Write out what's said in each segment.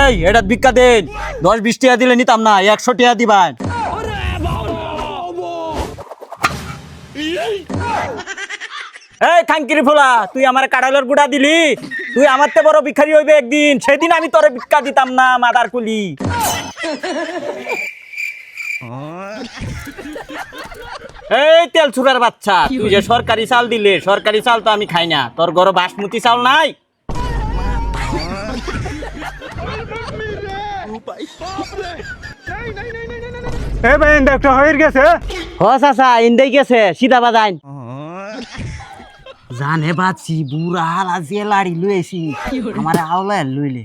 এই এটা ভিক্ষা দেন 10-20 টাকা দিলে নিতাম না 100 টাকা দিবেন এই খাঙ্কির ফোলা তুই আমার কাড়ালের গুড়া দিলি তুই আমার তে বড় ভিখারি হইবে একদিন সেদিন আমি তোরে ভিক্ষা দিতাম না মাদার কুলি এই তেল চুরার বাচ্চা তুই যে সরকারি চাল দিলে সরকারি চাল তো আমি খাই না তোর ঘরে বাসমতি চাল নাই এ ভাই ডাক্তার হয়ে গেছে হ চাচা ইন্দাই গেছে সিধা বাজাইন জানে বাচ্চি বুড়া হালা যে লাড়ি লুয়েছি আমার আওলা লইলে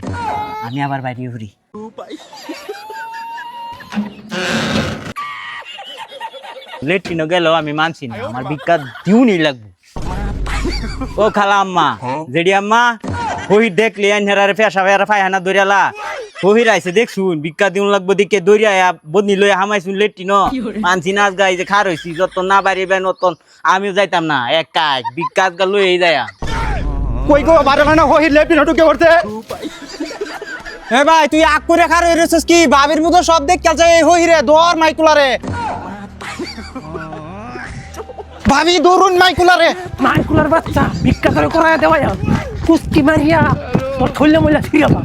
আমি আবার বাইরে ঘুরি লেট্রিনও গেল আমি মানছি না আমার ভিক্ষা দিউনি লাগবো ও খালা আম্মা যেডি আম্মা ওই দেখলি আনহারে পেশা বেড়া ফাইহানা দরিয়ালা ওহির আইছে দেখছুন ভিক্ষা দিউন লাগবো দিকে দরিয়া বদনি লই হামাইছুন লেট্রিন মানছি না আজ গাই যে খার হইছি যত না বাড়িবেন অতন আমিও যাইতাম না এক কাজ ভিক্ষা আজকাল লই এই যায় কই গো বারে মানে হই লেপি ঢুকে পড়তে এ ভাই তুই আগ করে খার হই রেছস কি বাবির মতো সব দেখ চলছে হই রে দর মাইকুলারে ভাবি দরুন মাইকুলারে মাইকুলার বাচ্চা ভিক্ষা করে করায় দেওয়া কুস্কি মারিয়া তোর থইলে মইলা ফিরাবা